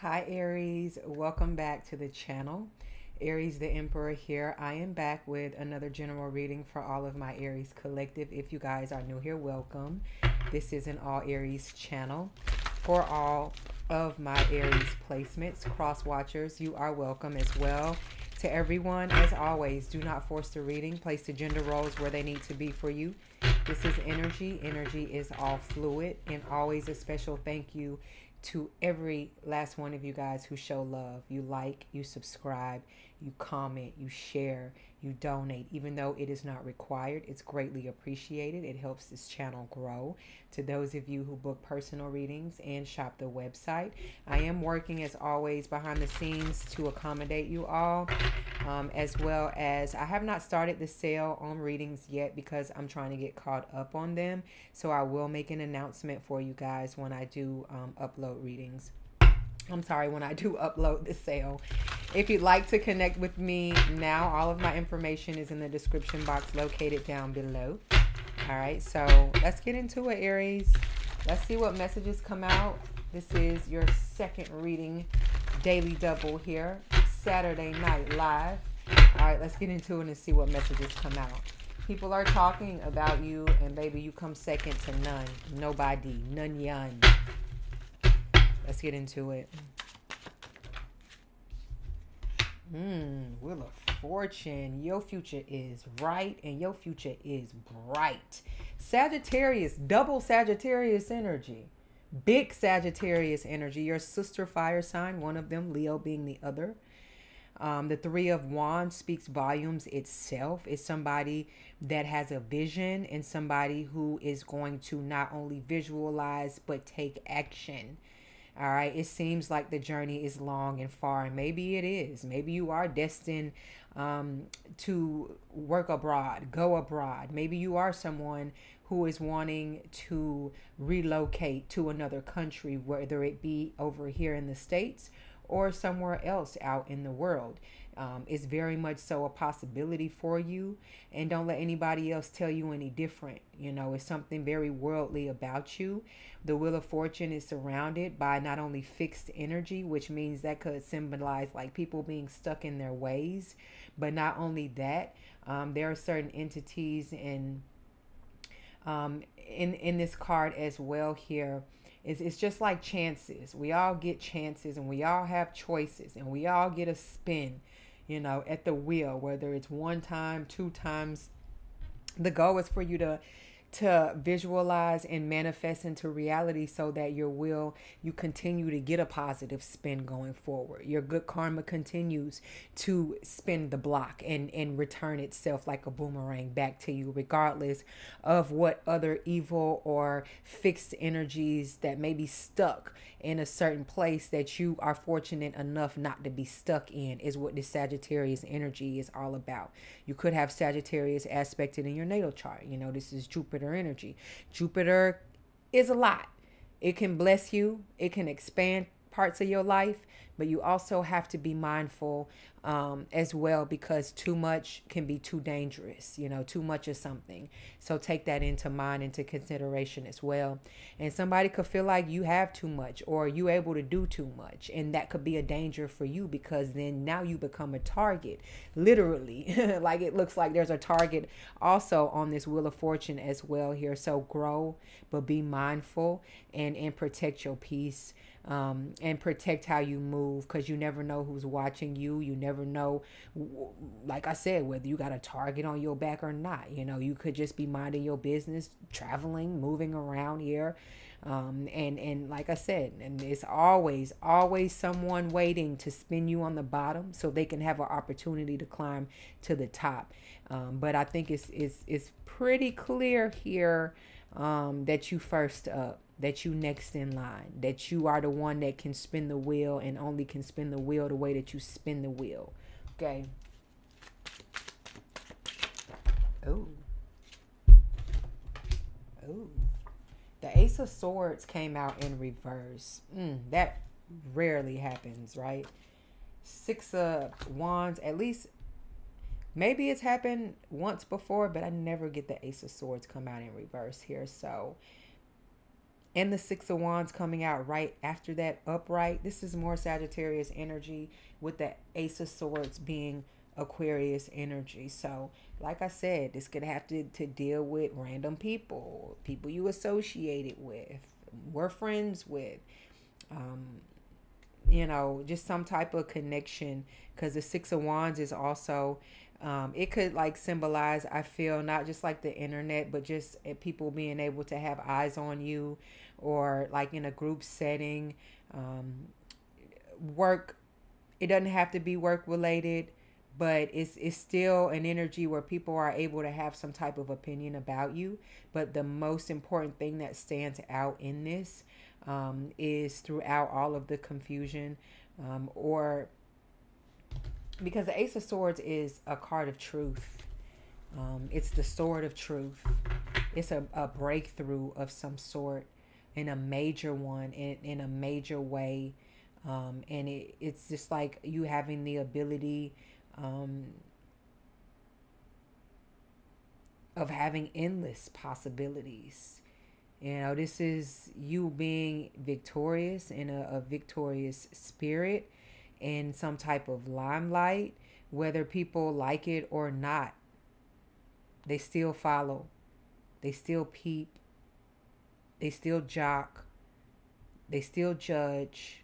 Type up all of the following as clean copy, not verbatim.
Hi Aries, welcome back to the channel. Aries the Emperor here. I am back with another general reading for all of my Aries collective. If you guys are new here, welcome. This is an all Aries channel. For all of my Aries placements, cross watchers, you are welcome as well. To everyone, as always, do not force the reading. Place the gender roles where they need to be for you. This is energy. Energy is all fluid. And always a special thank you to every last one of you guys who show love. You like, you subscribe, you comment, you share, you donate. Even though it is not required, it's greatly appreciated. It helps this channel grow. To those of you who book personal readings and shop the website, I am working as always behind the scenes to accommodate you all, as well as I have not started the sale on readings yet because I'm trying to get caught up on them. So I will make an announcement for you guys when I do upload readings. I'm sorry, when I do upload the sale. If you'd like to connect with me now, all of my information is in the description box located down below. All right, so let's get into it, Aries. Let's see what messages come out. This is your second reading, daily double here, Saturday night live. All right, let's get into it and see what messages come out. People are talking about you, and baby, you come second to none. Nobody, none yun. Let's get into it. Wheel of Fortune. Your future is right and your future is bright. Sagittarius, double Sagittarius energy. Big Sagittarius energy. Your sister fire sign, one of them, Leo being the other. The Three of Wands speaks volumes itself. It's somebody that has a vision and somebody who is going to not only visualize but take action. All right. It seems like the journey is long and far, and maybe it is. Maybe you are destined to work abroad, go abroad. Maybe you are someone who is wanting to relocate to another country, whether it be over here in the States or somewhere else out in the world. It's very much so a possibility for you, and don't let anybody else tell you any different. You know, it's something very worldly about you. The Wheel of Fortune is surrounded by not only fixed energy, which means that could symbolize like people being stuck in their ways, but not only that, there are certain entities in this card as well here. It's just like chances. We all get chances and we all have choices and we all get a spin, you know, at the wheel, whether it's one time, two times. The goal is for you to visualize and manifest into reality so that you continue to get a positive spin going forward. Your good karma continues to spin the block and return itself like a boomerang back to you, regardless of what other evil or fixed energies that may be stuck in a certain place that you are fortunate enough not to be stuck in, is what this Sagittarius energy is all about. You could have Sagittarius aspected in your natal chart. You know, this is Jupiter energy. Jupiter is a lot. It can bless you. It can expand parts of your life, but you also have to be mindful as well, because too much can be too dangerous. You know, too much of something. So take that into mind, into consideration as well. And somebody could feel like you have too much or you able to do too much, and that could be a danger for you, because then now you become a target, literally. Like it looks like there's a target also on this Wheel of Fortune as well here. So grow, but be mindful and protect your peace. And protect how you move, because you never know who's watching you. You never know, like I said, whether you got a target on your back or not. You know, you could just be minding your business, traveling, moving around here. And like I said, and it's always someone waiting to spin you on the bottom so they can have an opportunity to climb to the top. But I think it's pretty clear here that you first up, that you next in line, that you are the one that can spin the wheel and only can spin the wheel the way that you spin the wheel. Okay. Oh. Oh. The Ace of Swords came out in reverse. That rarely happens, right? Six of Wands, at least maybe it's happened once before, but I never get the Ace of Swords come out in reverse here. So And the Six of Wands coming out right after that upright. This is more Sagittarius energy, with the Ace of Swords being Aquarius energy. So like I said, this could have to deal with random people you associated with, were friends with, you know, just some type of connection. Because the Six of Wands is also, it could like symbolize, I feel, not just like the internet, but just people being able to have eyes on you, or like in a group setting. Work, it doesn't have to be work related, but it's still an energy where people are able to have some type of opinion about you. But the most important thing that stands out in this, is throughout all of the confusion, or because the Ace of Swords is a card of truth. It's the sword of truth. It's a breakthrough of some sort, in a major one, in a major way. And it's just like you having the ability of having endless possibilities. You know, this is you being victorious in a victorious spirit, in some type of limelight, whether people like it or not. They still follow. They still peep. They still jock. They still judge.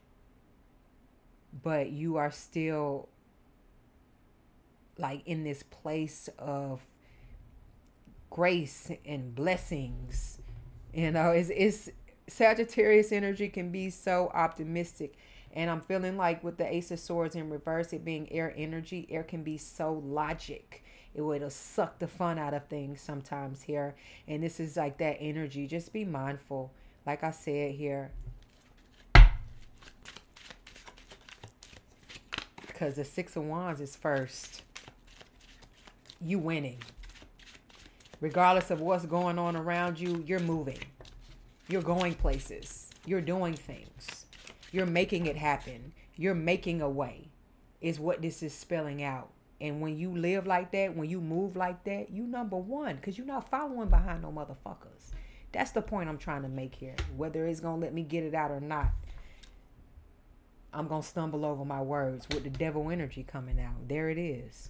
But you are still like in this place of grace and blessings. You know, it's Sagittarius energy can be so optimistic. And I'm feeling like with the Ace of Swords in reverse, it being air energy, air can be so logic. It'll suck the fun out of things sometimes here. And this is like that energy. Just be mindful. Like I said here. Because the Six of Wands is first. You winning. Regardless of what's going on around you, you're moving. You're going places. You're doing things. You're making it happen. You're making a way, is what this is spelling out. And when you live like that, when you move like that, you number one, because you're not following behind no motherfuckers. That's the point I'm trying to make here. Whether it's going to let me get it out or not, I'm going to stumble over my words with the devil energy coming out. There it is.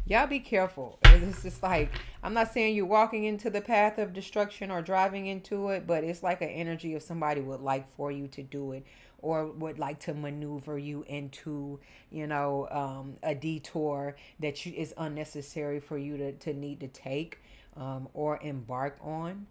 Y'all be careful. It's just like, I'm not saying you're walking into the path of destruction or driving into it, but it's like an energy of somebody would like for you to do it, or would like to maneuver you into, you know, a detour that is unnecessary for you to need to take, or embark on.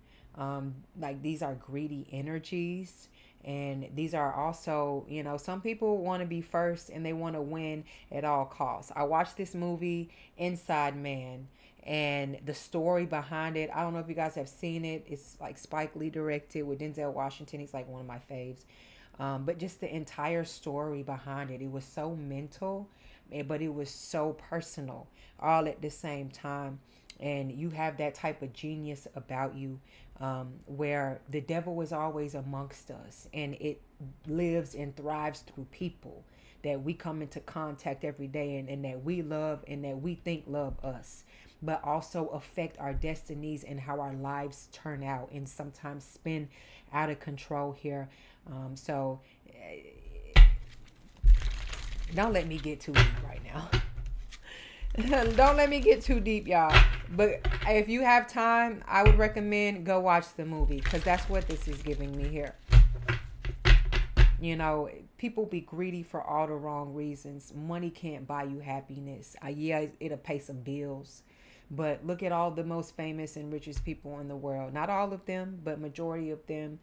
Like these are greedy energies. And these are also, you know, some people want to be first and they want to win at all costs. I watched this movie, Inside Man, and the story behind it, I don't know if you guys have seen it. It's like Spike Lee directed with Denzel Washington. He's like one of my faves. But just the entire story behind it, it was so mental, but it was so personal all at the same time. And you have that type of genius about you, where the devil is always amongst us, and it lives and thrives through people that we come into contact every day, and that we love and that we think love us, but also affect our destinies and how our lives turn out, and sometimes spin out of control here. So don't let me get too deep right now. Don't let me get too deep, y'all. But if you have time, I would recommend go watch the movie, because that's what this is giving me here. You know, people be greedy for all the wrong reasons. Money can't buy you happiness. Yeah, it'll pay some bills. But look at all the most famous and richest people in the world. Not all of them, but majority of them.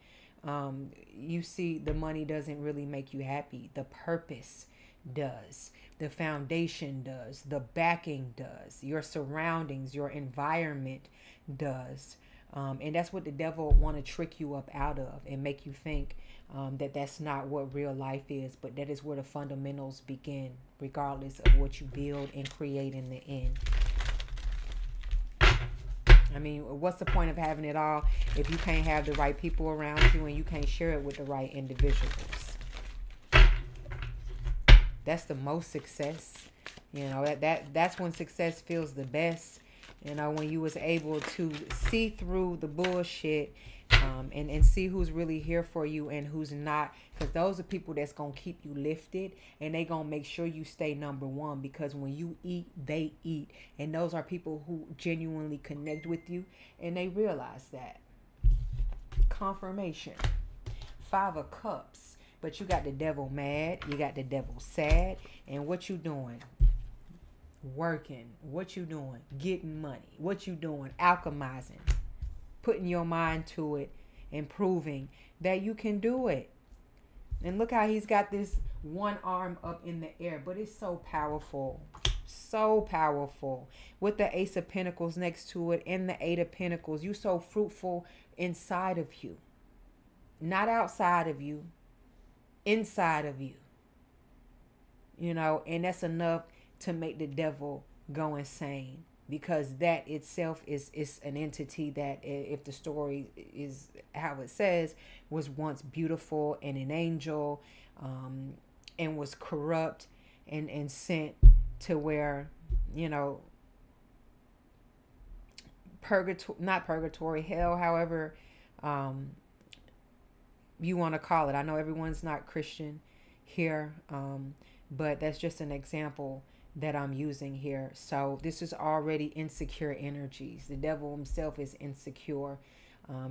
You see, the money doesn't really make you happy. The purpose does. The foundation does. The backing does. Your surroundings, your environment does. And that's what the devil want to trick you up out of and make you think that that's not what real life is. But that is where the fundamentals begin, regardless of what you build and create in the end. I mean, what's the point of having it all if you can't have the right people around you and you can't share it with the right individuals? That's the most success. You know, that's when success feels the best. You know, when you was able to see through the bullshit, and see who's really here for you and who's not. Because those are people that's going to keep you lifted, and they going to make sure you stay number one. Because when you eat, they eat. And those are people who genuinely connect with you, and they realize that. Confirmation. 5 of Cups. But you got the devil mad. You got the devil sad. And what you doing? Working. What you doing? Getting money. What you doing? Alchemizing. Putting your mind to it and proving that you can do it. And look how he's got this one arm up in the air, but it's so powerful. So powerful. With the Ace of Pentacles next to it and the 8 of Pentacles. You so fruitful inside of you. Not outside of you. Inside of you. You know, and that's enough to make the devil go insane. Because that itself is an entity that, if the story is how it says, was once beautiful and an angel, and was corrupt and sent to where, you know, not purgatory, hell, however you want to call it. I know everyone's not Christian here, but that's just an example that I'm using here. So this is already insecure energies. The devil himself is insecure.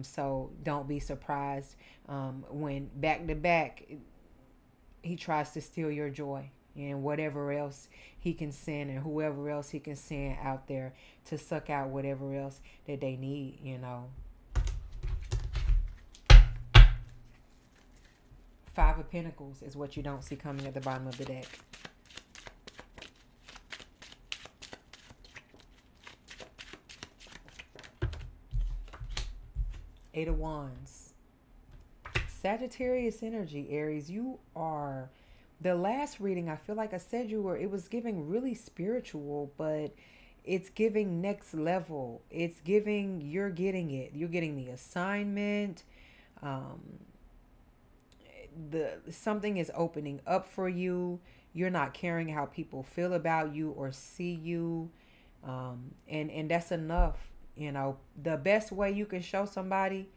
So don't be surprised when back to back he tries to steal your joy and whatever else he can send, and whoever else he can send out there to suck out whatever else that they need, you know. 5 of Pentacles is what you don't see coming at the bottom of the deck. 8 of Wands. Sagittarius energy, Aries. You are, the last reading, I feel like I said you were, it was giving really spiritual, but it's giving next level. It's giving, you're getting it. You're getting the assignment. Something is opening up for you. You're not caring how people feel about you or see you. And that's enough. You know, the best way you can show somebody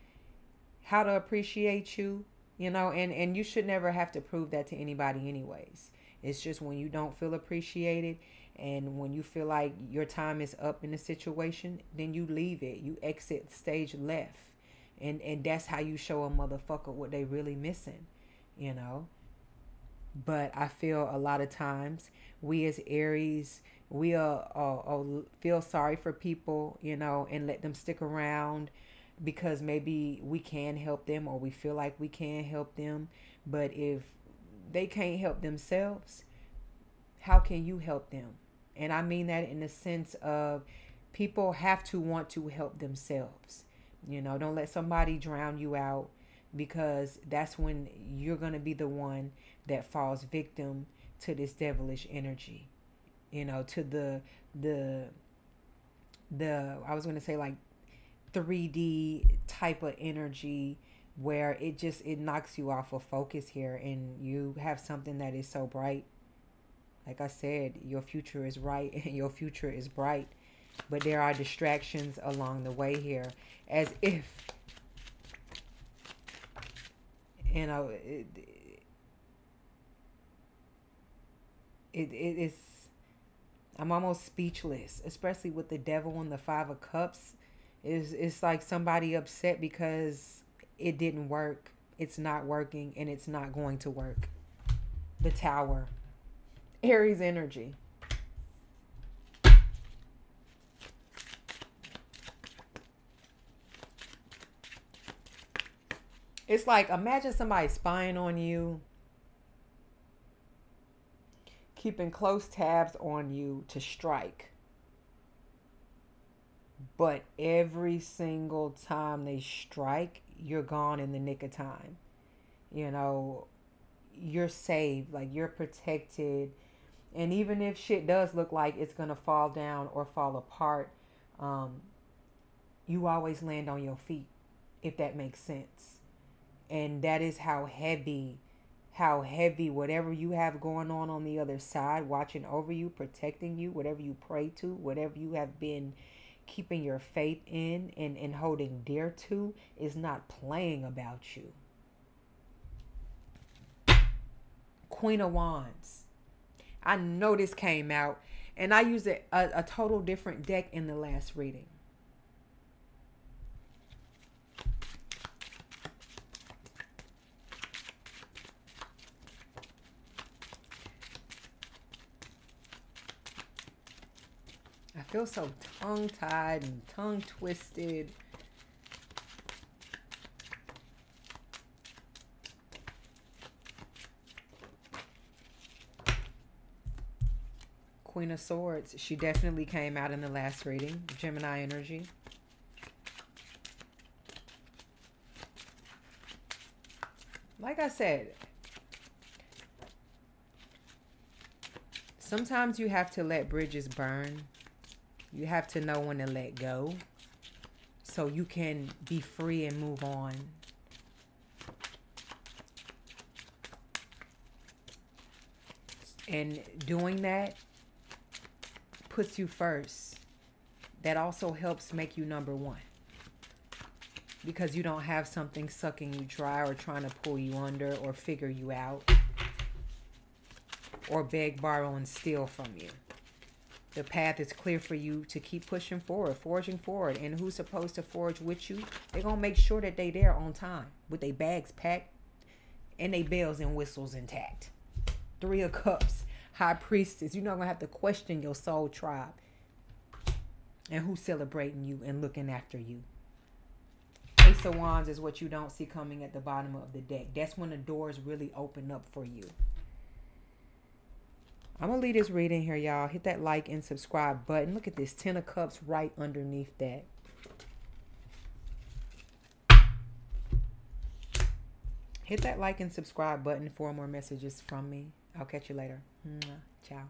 how to appreciate you, you know, and you should never have to prove that to anybody anyways. It's just when you don't feel appreciated and when you feel like your time is up in a situation, then you leave it. You exit stage left. And that's how you show a motherfucker what they really missing, you know. But I feel a lot of times we as Aries, we feel sorry for people, you know, and let them stick around because maybe we can help them or we feel like we can help them. But if they can't help themselves, how can you help them? And I mean that in the sense of people have to want to help themselves. You know, don't let somebody drown you out, because that's when you're going to be the one that falls victim to this devilish energy. You know, to the I was going to say like 3D type of energy where it knocks you off of focus here, and you have something that is so bright. Like I said, your future is right and your future is bright, but there are distractions along the way here, as if, you know, it is. I'm almost speechless, especially with the devil and the 5 of Cups. It's like somebody upset because it didn't work. It's not working, and it's not going to work. The Tower. Aries energy. It's like, imagine somebody spying on you, keeping close tabs on you to strike. But every single time they strike, you're gone in the nick of time. You know, you're saved, like you're protected. And even if shit does look like it's going to fall down or fall apart, you always land on your feet, if that makes sense. And that is how heavy how heavy whatever you have going on the other side, watching over you, protecting you, whatever you pray to, whatever you have been keeping your faith in and holding dear to, is not playing about you. Queen of Wands. I know this came out, and I used a total different deck in the last reading. I feel so tongue-tied and tongue-twisted. Queen of Swords. She definitely came out in the last reading. Gemini energy. Like I said, sometimes you have to let bridges burn. You have to know when to let go so you can be free and move on. And doing that puts you first. That also helps make you number one. Because you don't have something sucking you dry or trying to pull you under or figure you out. Or beg, borrow, and steal from you. The path is clear for you to keep pushing forward, forging forward. And who's supposed to forge with you? They're going to make sure that they there on time with their bags packed and their bells and whistles intact. 3 of Cups, High Priestess. You're not going to have to question your soul tribe and who's celebrating you and looking after you. Ace of Wands is what you don't see coming at the bottom of the deck. That's when the doors really open up for you. I'm going to leave this reading here, y'all. Hit that like and subscribe button. Look at this 10 of Cups right underneath that. Hit that like and subscribe button for more messages from me. I'll catch you later. Ciao.